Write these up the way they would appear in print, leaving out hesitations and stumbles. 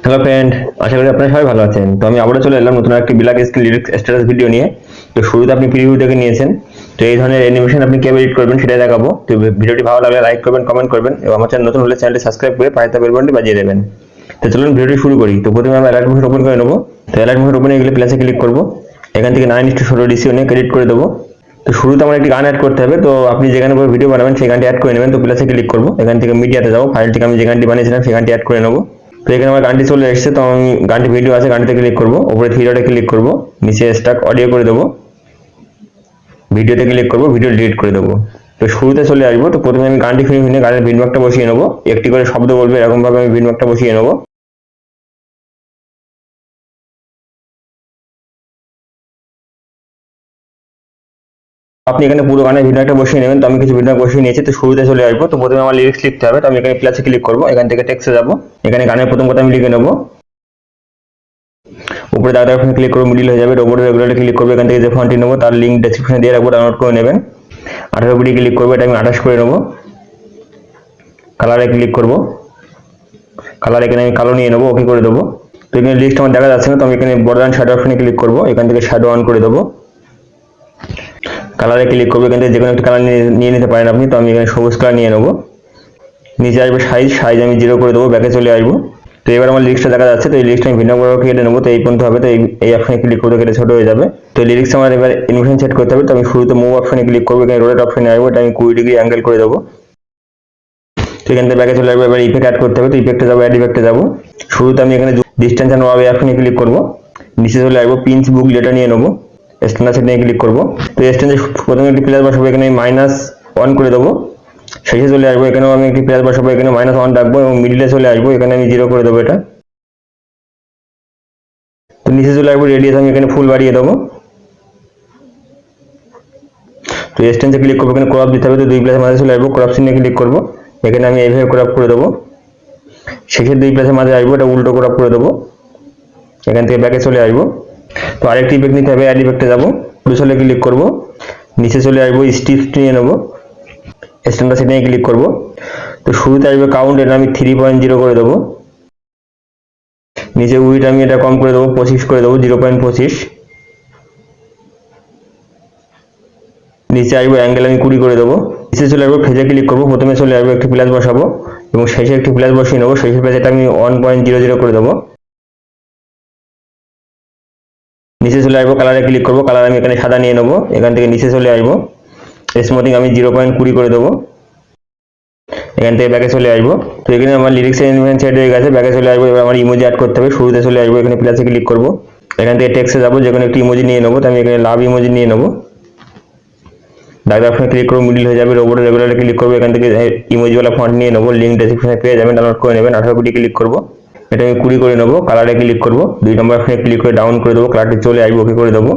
Hello friend, আশা করি আপনারা সবাই ভালো আছেন। তো আমি আবারও চলে এলাম নতুন একটি black screen lyrics status video নিয়ে। তো শুরুতে আপনি প্রিভিউ দেখে নিয়েছেন। তো এই ধরনের অ্যানিমেশন আপনি কিভাবে এডিট করবেন সেটাই দেখাবো। তো ভিডিওটি ভালো লাগলে লাইক করবেন, কমেন্ট করবেন এবং আমার চ্যানেল নতুন হলে চ্যানেলটি সাবস্ক্রাইব করে পাশে থাকা বেল বাটনটি বাজিয়ে দেবেন। তো চলুন ভিডিওটি শুরু করি। তো প্রথমে আমি অ্যালার্ট মোশন ওপেন করে নেবো। তো অ্যালার্ট মোশন ওপেনে গেলে প্লাসে ক্লিক করবো। এখান থেকে 9:16 রেশিও নিয়ে এডিট করে দেবো। তো শুরুতে আমার একটি গান অ্যাড করতে হবে। তো আপনি যেখানে ভিডিও বানাবেন সেই গানটি অ্যাড করে নেবেন। তো প্লাসে ক্লিক করবো। এখান থেকে মিডিয়াতে যাবো, ফাইলটিকে আমি যে গানটি বানিয়েছিলাম সেই গানটি অ্যাড করে নেবো। তো এখানে আমার গানটি চলে এসেছে। তো আমি গানটি ভিডিও আছে, গানটিতে ক্লিক করবো, উপরে থ্রি ডটে ক্লিক করবো, নিচে স্টাক অডিও করে দেবো, ভিডিওতে ক্লিক করবো, ভিডিও ডিলিট করে দেবো। তো শুরুতে চলে আসবো। তো প্রথমে আমি গানটি ফিরে নিয়ে গানের বিটমার্কটা বসিয়ে নেবো। একটি করে শব্দ বলবে, এরকম ভাবে আমি বিটমার্কটা বসিয়ে নেবো। আপনি এখানে পুরো গানের ভিডিওটা বসিয়ে নেবেন। তো আমি কিছু ভিডিও বসিয়ে নিয়েছি। তো শুরুতে চলে আসবো। তো প্রথমে আমার লিরিক্স লিখতে হবে। তো আমি এখানে প্লাসে ক্লিক করবো, এখান থেকে টেক্সটে যাবো, এখানে গানের প্রথম কথা আমি লিখে নেবো। উপরে দাদা অপশনে ক্লিক করবো, মিডিল হয়ে যাবে। রোবট রেগুলারে ক্লিক করবো, এখান থেকে যে ফন্টটি নেবো তার লিঙ্ক ডেসক্রিপশনে দিয়ে রাখবো, ডাউনলোড করে নেবেন। 18 বিডি ক্লিক করবো, এটা আমি 28 করে নেবো। কালারে ক্লিক করবো, কালার এখানে আমি কালো নিয়ে নেবো, ওকে করে দেবো। তো এখানে লিস্ট আমার দেখা যাচ্ছে না। তো আমি এখানে বর্ডার শ্যাডো অপশনে ক্লিক করবো, এখান থেকে শ্যাডো অন করে দেবো। কালারে ক্লিক করবো, এখান থেকে যে কোনো একটা কালার নিয়ে নিতে পারেন আপনি। তো আমি এখানে সবুজ কালার নিয়ে নেবো। নিচে আসবে সাইজ আমি 0 করে দেবো, ব্যাকে চলে আসবো। তো এবার আমার লিরিক্সটা দেখা যাচ্ছে। তো এই লিরিক্সটা আমি ভিন্ন করে কেটে নেবো। তো এই পর্যন্ত হবে। তো এই অপশনে ক্লিক করতে কেটে ছোট হয়ে যাবে। তো লিরিক্স আমার এবার অ্যানিমেশন সেট করতে হবে। তো আমি শুরুতে মুভ অপশনে ক্লিক করবো, এখানে রোটেট অপশনে আসবো, এটা আমি 20 ডিগ্রি অ্যাঙ্গেল করে দেবো। তো এখান থেকে ব্যাকে চলে আসবো। এবার ইফেক্ট অ্যাড করতে হবে। তো ইফেক্টে যাবো, অ্যাড ইফেক্টে যাবো। শুরুতে আমি এখানে ডিস্টেন্স অ্যান্ড ওয়াবে অপশনে ক্লিক করবো, নিচে চলে আসবো, পিঞ্চ বুক লেটার নিয়ে নেবো, স্ট্যান্ডার্ড সেট নিয়ে ক্লিক করবো। তো স্ট্যান্ডে প্রথমে একটি প্লাস বসাবো, এখানে -1 করে দেবো। শেষে চলে আসবো, এখানেও আমি একটি প্লাস বসাবো, এখানে -1 রাখবো এবং মিডিলে চলে আসবো, এখানে আমি 0 করে দেবো এটা। তো নিচে চলে আসবো, রেডিয়াস আমি এখানে ফুল বাড়িয়ে দেবো। তো স্ট্যান্ডে ক্লিক করবো, এখানে ক্রপ দিতে হবে। তো 2 প্লাসের মাঝে চলে আসবো, ক্রপ চিহ্নে ক্লিক করবো, এখানে আমি এইভাবে ক্রপ করে দেবো। শেষে 2 প্লাসের মাঝে আসবো, এটা উল্টো ক্রপ করে দেবো। এখান থেকে ব্যাকে চলে আসবো। তো আরেকটি ইফেক্ট নিতে হবে, অ্যাড ইফেক্টে যাবো, চলে ক্লিক করবো, নিচে চলে আসবো, স্টিপস নিয়ে নেবো, স্ট্যান্ডার্ড সেট নিয়ে ক্লিক করবো। তো শুরুতে আসবে কাউন্ট, এটা আমি 3.0 করে দেবো। নিচে উইড আমি এটা কম করে দেবো, 25 করে দেবো, 0.25। নিচে আসবো, অ্যাঙ্গেল আমি 20 করে দেবো। নিচে চলে আসবো, ফেজে ক্লিক করবো, প্রথমে চলে আসবো, একটি প্লাস বসাবো এবং শেষে একটি প্লাস বসিয়ে নেবো। শেষের প্লাসটা আমি 1.00 করে দেবো। নিচে চলে আসবো, কালারে ক্লিক করবো, কালার আমি এখানে সাদা নিয়ে নেবো। এখান থেকে নিচে চলে আসবো, স্মুথিং আমি 0.20 করে দেবো। এখান থেকে ব্যাকে চলে আসবো। তো এখানে আমার লিরিক্স অ্যানিমেশন সেট হয়ে গেছে। ব্যাকে চলে আসবো, এবার আমার ইমোজি অ্যাড করতে হবে। শুরুতে চলে আসবো, এখানে প্লাসে ক্লিক করবো, এখান থেকে টেক্সটে যাবো, যে কোনো একটি ইমোজি নিয়ে নেবো। তো আমি এখানে লাভ ইমোজি নিয়ে নেবো। ডায়গ্রাম অপশনে ক্লিক করবো, মিডিল হয়ে যাবে। রোবট রেগুলারে ক্লিক করবো, এখান থেকে ইমোজিওয়ালা ফন্ট নিয়ে নেবো, লিঙ্ক ডেসক্রিপশনে পেয়ে যাবেন, ডাউনলোড করে নেবেন। 18 কোটি ক্লিক করবো, এটা আমি 20 করে নেবো। কালারে ক্লিক করবো, 2 নম্বর অপশনে ক্লিক করে ডাউন করে দেবো, কালারটি চলে আসবে, ওকে করে দেবো।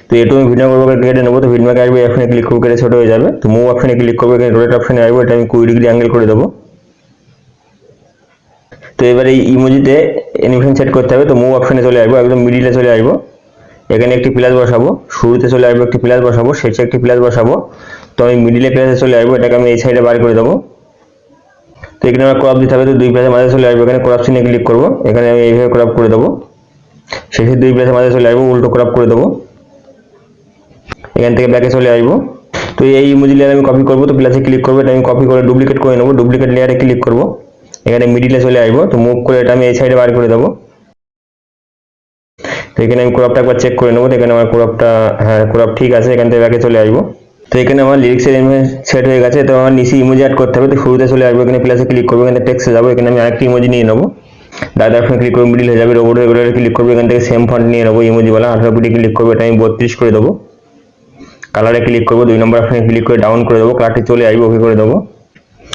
তো এটু আমি ভিডিও করবো, কেটে নেবো। তো ভিডিওকে আসবে, অপশনে ক্লিক করবো, কেটে ছোট হয়ে যাবে। তো মুভ অপশনে ক্লিক করবো, এখানে রোটেট অপশনে আসবো, এটা আমি 20 ডিগ্রি অ্যাঙ্গেল করে দেবো। তো এবার এই ইমোজিতে অ্যানিমেশন সেট করতে হবে। তো মুভ অপশনে চলে আসবো, একদম মিডিলে চলে আসবো, এখানে একটি প্লাস বসাবো। শুরুতে চলে আসবো, একটি প্লাস বসাবো, শেষে একটি প্লাস বসাবো। তো আমি মিডিলে প্লাসে চলে আসবো, এটাকে আমি এই সাইডে বার করে দেবো। তো এখানে আমার ক্রপ দিতে হবে। তো 2 প্লাসের মাঝে চলে আসবো, এখানে ক্রপ চিহ্নে ক্লিক করবো, এখানে আমি এইভাবে ক্রপ করে দেবো। শেষে 2 প্লাসের মাঝে চলে আসবো, উল্টো ক্রপ করে দেবো। এখান থেকে ব্যাকে চলে আসবো। তো এই ইমোজি লেয়ার আমি কপি করবো। তো প্লাসে ক্লিক করবো, এটা আমি কপি করে ডুপ্লিকেট করে নেবো। ডুপ্লিকেট লেয়ারে ক্লিক করবো, এখানে মিডিলে চলে আসবো। তো মুভ করে এটা আমি এই সাইডে বার করে দেবো। তো এখানে আমি ক্রপটা একবার চেক করে নেবো। এখানে আমার ক্রপটা, হ্যাঁ ক্রপ ঠিক আছে। এখান থেকে ব্যাকে চলে আসবো। তো এখানে আমার লিরিক্সের সেট হয়ে গেছে। তো আমার নিচে ইমোজি অ্যাড করতে হবে। তো শুরুতে চলে আসবো, এখানে প্লাসে ক্লিক করবো, এখানে টেক্সটে যাবো, এখানে আমি আরেকটি ইমোজি নিয়ে নেবো। দাদা অপশনে ক্লিক করবো, মিডিল হয়ে যাবে। রোবট রেগুলারে ক্লিক করবো, এখান থেকে সেম ফন্ট নিয়ে নেবো, ইমোজিওয়ালা 18 কোটি ক্লিক করবো, এটা আমি 32 করে দেবো। কালারে ক্লিক করবো, 2 নম্বর অপশনে ক্লিক করে ডাউন করে দেবো, কালারটি চলে আসবে, ওকে করে দেবো।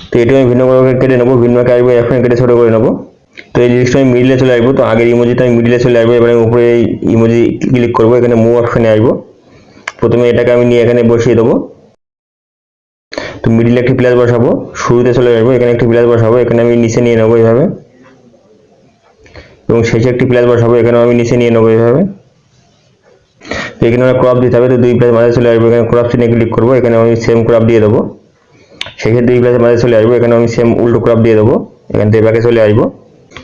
তো এটি আমি ভিন্ন করে কেটে নেবো, ভিন্নকে আসবো, এখানে কেটে ছোট করে নেবো। তো এই লিরিক্সটা আমি মিডিলে চলে আসবো। তো আগের ইমোজিটা আমি মিডিলে চলে আসবো, এবার আমি উপরে এই ইমোজি ক্লিক করবো, এখানে মুভ অপশনে আসবো। প্রথমে এটাকে আমি নিয়ে এখানে বসিয়ে দেবো। তো মিডিলে একটি প্লাস বসাবো, শুরুতে চলে আসবো, এখানে একটি প্লাস বসাবো, এখানে আমি নিচে নিয়ে নেবো এইভাবে, এবং শেষে একটি প্লাস বসাবো, এখানেও আমি নিচে নিয়ে নেবো এইভাবে। তো এখানে আমার ক্রপ দিতে হবে। তো 2 প্লাস মাঝে চলে আসবো, এখানে ক্রপ চিহ্নে ক্লিক করবো, এখানে আমি সেম ক্রপ দিয়ে দেবো। শেষে 2 প্লাসের মাঝে চলে আসবো, এখানে আমি সেম উল্টো ক্রপ দিয়ে দেবো। এখান থেকে ব্যাকে চলে আসবো।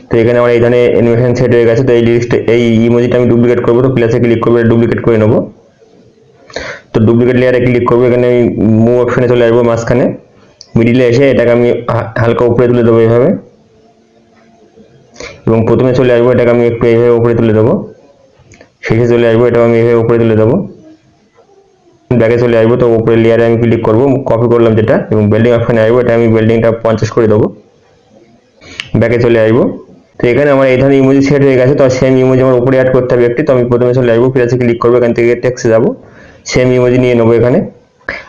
তো এখানে আমার এই ধরনের অ্যানিমেশন সেট হয়ে গেছে। তো এই ইমোজিটা আমি ডুপ্লিকেট করবো, তো প্লাসে ক্লিক করবো, ডুপ্লিকেট করে নেবো। তো ডুপ্লিকেট লেয়ারে ক্লিক করবো, এখানে আমি মুভ অপশনে চলে আসবো, মাঝখানে মিডিলে এসে এটাকে আমি হালকা উপরে তুলে দেবো এইভাবে, এবং প্রথমে চলে আসবো, এটাকে আমি একটু এইভাবে উপরে তুলে দেবো, শেষে চলে আসবো, এটাও আমি এইভাবে উপরে তুলে দেবো, ব্যাকে চলে আসবো। তো উপরে লেয়ারে আমি ক্লিক করবো, কপি করলাম যেটা, এবং বিল্ডিং অপশনে আসবো, এটা আমি বিল্ডিংটা 50 করে দেবো, ব্যাকে চলে আসবো। তো এখানে আমার এই ধরনের ইমোজি সেট হয়ে গেছে। তো সেম ইমোজি আমার উপরে অ্যাড করতে হবে একটি। তো আমি প্রথমে চলে আসবো, প্লাসে ক্লিক করবো, এখান থেকে টেক্সটে যাবো, সেম ইমোজি নিয়ে নেবো, এখানে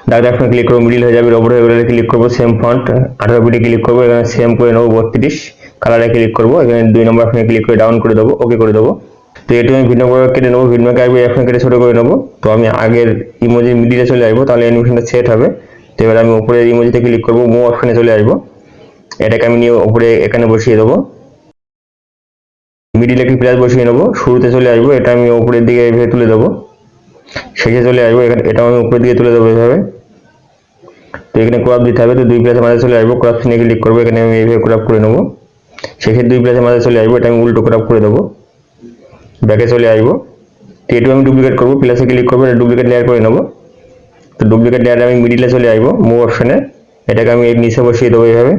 ডাক অপশনে ক্লিক করবো, মিডিল হয়ে যাবে, ওপরে ক্লিক করবো, সেম ফন্ট 18 পিটি ক্লিক করবো, এখানে সেম করে নেবো 32, কালারে ক্লিক করবো, এখানে 2 নম্বর অপশনে ক্লিক করে ডাউন করে দেবো, ওকে করে দেবো। তো এটু আমি ভিন্ন করে কেটে নেবো, ভিন্নকে আসবে অপশনে কেটে ছোট করে নেবো। তো আমি আগের ইমোজি মিডিলে চলে আসবো, তাহলে অ্যানিমেশনটা সেট হবে। তো এবার আমি উপরে ইমোজিতে ক্লিক করবো, মুভ অপশনে চলে আসবো, এটাকে আমি নিয়ে উপরে এখানে বসিয়ে দেবো, মিডিলে একটি প্লাস বসিয়ে নেবো, শুরুতে চলে আসবো, এটা আমি উপরের দিকে এভাবে তুলে দেবো, শেষে চলে আসবো, এখানে এটাও আমি উপরের দিকে তুলে দেবো এভাবে। তো এখানে ক্রপ দিতে হবে, তো 2 প্লাসের মাঝে চলে আসবো, ক্রপ চিহ্নে ক্লিক করবো, এখানে আমি এইভাবে ক্রপ করে নেবো, শেষে 2 প্লাসের মাঝে চলে আসবো, এটা আমি উল্টো ক্রপ করে দেবো, ব্যাকে চলে আসবো। তো এটু আমি ডুপ্লিকেট করবো, প্লাসে ক্লিক করবো, এটা ডুপ্লিকেট লেয়ার করে নেবো। তো ডুপ্লিকেট লেয়ারে আমি মিডিলে চলে আসবো, মুভ অপশনে, এটাকে আমি এর নিচে বসিয়ে দেবো এইভাবে,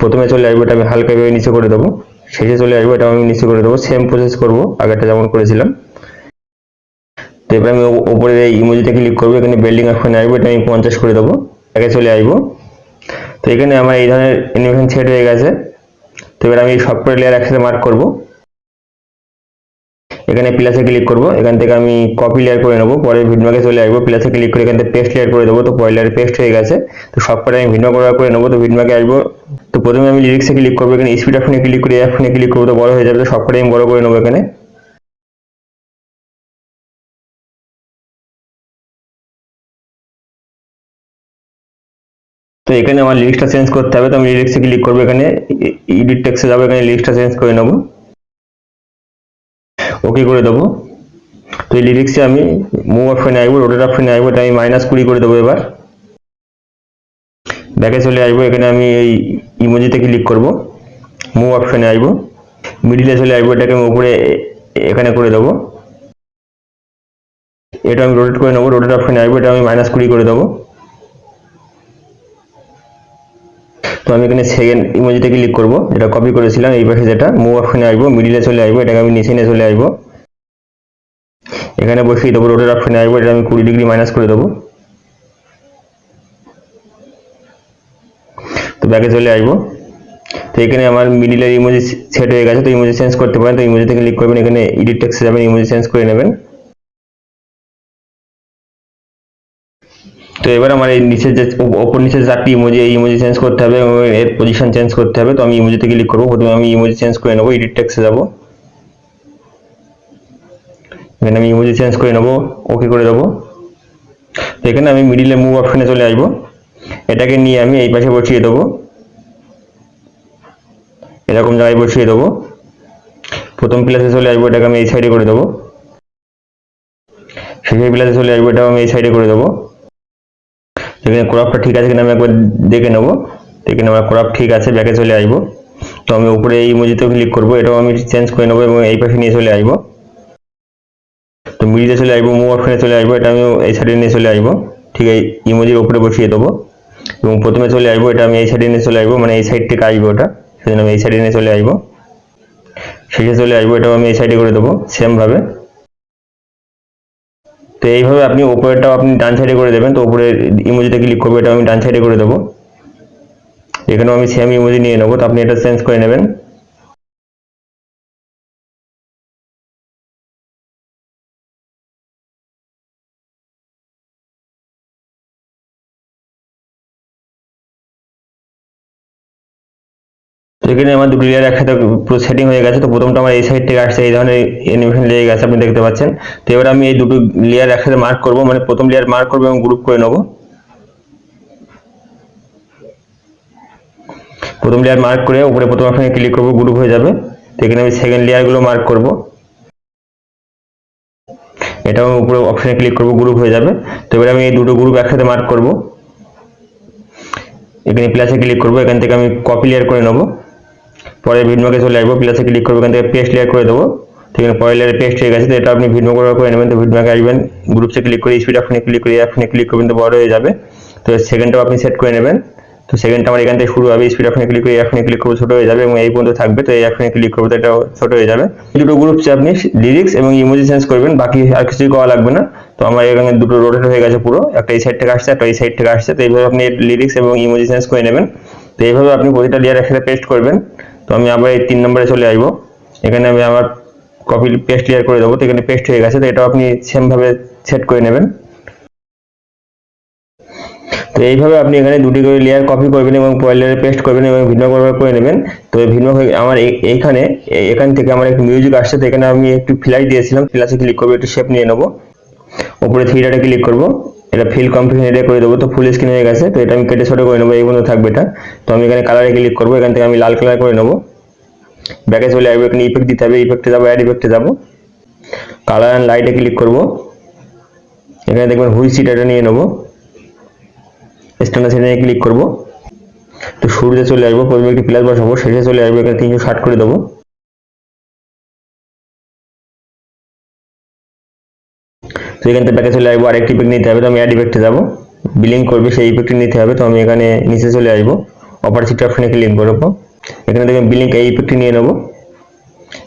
প্রথমে চলে আসবো, এটা আমি হালকা এভাবে নিচে করে দেবো, শেষে চলে আসবো, এটা আমি নিচে করে দেবো, সেম প্রসেস করবো আগেরটা যেমন করেছিলাম। তো এবার আমি উপরে এই ইমোজিতে ক্লিক করবো, এখানে বিল্ডিং অপশনে আসবো, এটা আমি 50 করে দেবো, আগে চলে আসবো। তো এখানে আমার এই ধরনের অ্যানিমেশন সেট হয়ে গেছে। তো এবার আমি সফটওয়্যার লেয়ার একসাথে মার্ক করবো, এখানে প্লাসে ক্লিক করবো, এখান থেকে আমি কপি লেয়ার করে নেবো, পরে ভিডমার্কে চলে আসবো, প্লাসে ক্লিক করে এখান থেকে পেস্ট লেয়ার করে দেবো। তো পরের লেয়ার পেস্ট হয়ে গেছে। তো সবকটা আমি ভিডমার্ক করে নেবো, তো ভিডমার্কে আসবো, তো প্রথমে আমি লিরিক্সে ক্লিক করবো, এখানে স্পিড অপশনে ক্লিক করে অপশনে ক্লিক করবো, তো বড় হয়ে যাবে, তো সবকটাই আমি বড় করে নেবো এখানে। তো এখানে আমার লিরিক্সটা চেঞ্জ করতে হবে, তো আমি লিরিক্সে ক্লিক করবো, এখানে এডিট টেক্সটে যাবো, এখানে লিরিক্সটা চেঞ্জ করে নেবো, ওকে করে দেবো। তো এই লিরিক্সে আমি মুভ অপশনে আসবো, রোটেট অপশনে আসবো, এটা আমি -20 করে দেবো। এবার ব্যাকে চলে আসবো, এখানে আমি এই ইমোজিতে ক্লিক করবো, মুভ অপশনে আসবো, মিডিলে চলে আসবো, এটাকে আমি উপরে এখানে করে দেবো, এটা আমি রোটেট করে নেবো, রোটেট অপশনে আসবো, এটা আমি -20 করে দেবো। তো আমি এখানে সেকেন্ড ইমোজিতে ক্লিক করবো, যেটা কপি করেছিলাম এই পাশে, যেটা মুভ অপশনে আসবো, মিডিলে চলে আসবো, এটাকে আমি নিচে নিয়ে চলে আসবো, এখানে বসিয়ে দেবো, রোটেট অপশনে আসবো, এটা আমি 20 ডিগ্রি মাইনাস করে দেবো। তো ব্যাকে চলে আসবো। তো এখানে আমার মিডিলের ইমোজি সেট হয়ে গেছে। তো ইমোজি চেঞ্জ করতে পারেন, তো ইমোজিতে ক্লিক করবেন, এখানে এডিট টেক্সটে যাবেন, ইমোজি চেঞ্জ করে নেবেন। তো এবার আমার এই নিচে যে ওপর নিচে যে 4টি ইমোজি, এই ইমোজি চেঞ্জ করতে হবে এবং এর পজিশন চেঞ্জ করতে হবে। তো আমি ইমোজিতে ক্লিক করবো, প্রথমে আমি ইমোজি চেঞ্জ করে নেবো, এডিট টেক্সটে যাবো, এখানে আমি ইমোজি চেঞ্জ করে নেবো, ওকে করে দেবো। তো এখানে আমি মিডিলে মুভ অপশনে চলে আসবো, এটাকে নিয়ে আমি এই পাশে বসিয়ে দেবো, এরকম জায়গায় বসিয়ে দেবো, প্রথম প্লেসে চলে আসবো, এটাকে আমি এই সাইডে করে দেবো, শেষের প্লেসে চলে আসবো, এটাও আমি এই সাইডে করে দেবো। এখানে ক্রপটা ঠিক আছে কিনা আমি একবার দেখে নেবো, এখানে আমার ক্রপ ঠিক আছে, ব্যাকে চলে আসবো। তো আমি উপরে এই ইমোজিতে ক্লিক করবো, এটাও আমি চেঞ্জ করে নেবো এবং এই পাশে নিয়ে চলে আসবো। তো মিডিলে চলে আসবো, মুভ অপশনে চলে আসবো, এটা আমি এই সাইডে নিয়ে চলে আসবো, ঠিক এই ইমোজির উপরে বসিয়ে দেবো, এবং প্রথমে চলে আসবো, এটা আমি এই সাইডে নিয়ে চলে আসবো, মানে এই সাইড থেকে আসবো ওটা, সেজন্য আমি এই সাইডে নিয়ে চলে আসবো, শেষে চলে আসবো, এটাও আমি এই সাইডে করে দেবো সেম ভাবে। তো এইভাবে আপনি উপরেরটাও আপনি ডান সাইডে করে দেবেন। তো উপরে ইমোজিতে ক্লিক করবো, এটা আমি ডান সাইডে করে দেবো, এখানেও আমি সেম ইমোজি নিয়ে নেবো, তো আপনি এটা চেঞ্জ করে নেবেন। তো এখানে আমার দুটো লেয়ার একসাথে পুরো সেটিং হয়ে গেছে। তো প্রথমটা আমার এই সাইড থেকে আসছে, এই ধরনের অ্যানিমেশন লেগে গেছে, আপনি দেখতে পাচ্ছেন। তো এবার আমি এই দুটো লেয়ার একসাথে মার্ক করবো, মানে প্রথম লেয়ার মার্ক করবো এবং গ্রুপ করে নেবো। প্রথম লেয়ার মার্ক করে উপরে প্রথম অপশনে ক্লিক করবো, গ্রুপ হয়ে যাবে। তো এখানে আমি সেকেন্ড লেয়ারগুলো মার্ক করবো, এটাও উপরে অপশনে ক্লিক করবো, গ্রুপ হয়ে যাবে। তো এবার আমি এই দুটো গ্রুপ একসাথে মার্ক করবো, এখানে প্লাসে ক্লিক করবো, এখান থেকে আমি কপি লেয়ার করে নেবো, পরে ভিডমোকে চলে আসবো, প্লাসে ক্লিক করবো, এখান থেকে পেস্ট লেয়ার করে দেবো। ঠিক আছে, পরের লেয়ারে পেস্ট হয়ে গেছে। তো এটা আপনি ভিডমো করে নেবেন। তো ভিডমোকে আসবেন, গ্রুপসে ক্লিক করে স্পিড অপশনে ক্লিক করে অপশনে ক্লিক করবেন, তো বড় হয়ে যাবে। তো সেকেন্ডটাও আপনি সেট করে নেবেন। তো সেকেন্ডটা আমার এখান থেকে শুরু হবে, স্পিড অপশনে ক্লিক করে অপশনে ক্লিক করবো, ছোট হয়ে যাবে এবং এই পর্যন্ত থাকবে। তো এই অপশনে ক্লিক করবো, তো এটাও ছোট হয়ে যাবে। এই দুটো গ্রুপসে আপনি লিরিক্স এবং ইমোজি চেঞ্জ করবেন, বাকি আর কিছুই করা লাগবে না। তো আমার এখানে দুটো রোটেট হয়ে গেছে পুরো, একটা এই সাইড থেকে আসছে, একটা এই সাইড থেকে আসছে। তো এইভাবে আপনি লিরিক্স এবং ইমোজি চেঞ্জ করে নেবেন। তো এইভাবে আপনি প্রতিটা লেয়ার একসাথে পেস্ট করবেন। তো আমি আবার এই 3 নম্বরে চলে আসবো, এখানে আমি আমার কপি পেস্ট লেয়ার করে দেবো। তো এখানে পেস্ট হয়ে গেছে। তো এটাও আপনি সেম ভাবে সেট করে নেবেন। তো এইভাবে আপনি এখানে দুটি করে লেয়ার কপি করবেন এবং পরের লেয়ারে পেস্ট করবেন এবং ভিন্ন করে নেবেন। তো ভিন্ন হয়ে আমার এইখানে এখান থেকে আমার একটু মিউজিক আসছে। তো এখানে আমি একটু ফ্ল্যাশ দিয়েছিলাম, ফ্ল্যাশে ক্লিক করবো, একটু শেপ নিয়ে নেবো, উপরে থ্রি ডটে ক্লিক করবো, এটা ফিল কমপ্লিট এটা করে দেবো। তো ফুল স্ক্রিন হয়ে গেছে। তো এটা আমি কেটে ছোট করে নেবো, এই পর্যন্ত থাকবে এটা। তো আমি এখানে কালারে ক্লিক করবো, এখান থেকে আমি লাল কালার করে নেবো। ব্যাকে চলে আসবো, এখানে ইফেক্ট দিতে হবে, ইফেক্টে যাবো, অ্যাড ইফেক্টে যাবো, কালার অ্যান্ড লাইটে ক্লিক করবো। এখানে দেখবেন হুইল সিট এটা নিয়ে নেবো, স্ট্যান্ডার্ড সেটিংয়ে ক্লিক করবো। তো শুরুতে চলে আসবো, প্রথমে একটি প্লাস বসাবো, শেষে চলে আসবো, এখানে 360 করে দেবো। তো এখান থেকে ব্যাকে চলে আসবো, আরেকটি ইফেক্ট নিতে হবে। তো আমি অ্যাড ইফেক্টে যাবো, বিলিং করবে সেই ইফেক্টটি নিতে হবে। তো আমি এখানে নিচে চলে আসবো, অপারসিটি অপশনে ক্লিক করবো, এখানে দেখবেন বিলিং এই ইফেক্টটি নিয়ে নেবো,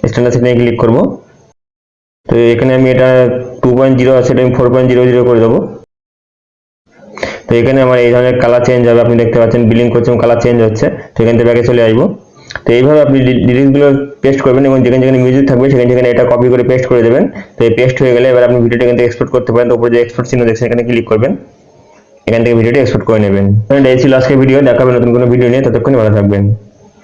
স্ট্যান্ডার্ড সেটিংয়ে ক্লিক করবো। তো এখানে আমি এটা 2.0 আছে, এটা আমি 4.00 করে দেবো। তো এখানে আমার এই ধরনের কালার চেঞ্জ হবে, আপনি দেখতে পাচ্ছেন বিলিং করছে এবং কালার চেঞ্জ হচ্ছে। তো এখান থেকে ব্যাকে চলে আসবো। তো এইভাবে আপনি লিরিক্সগুলো পেস্ট করবেন এবং যেখানে যেখানে মিউজিক থাকবে সেখানে এটা কপি করে পেস্ট করে দেবেন। তো এই পেস্ট হয়ে গেলে এবার আপনি ভিডিওটা এখান থেকে এক্সপোর্ট করতে পারেন। তো উপরে যে এক্সপোর্ট চিহ্ন দেখছেন এখানে ক্লিক করবেন, এখান থেকে ভিডিওটি এক্সপোর্ট করে নেবেন। এই ছিল আজকের ভিডিও, দেখাবেন নতুন কোনো ভিডিও নিয়ে, ততক্ষণ ভালো থাকবেন।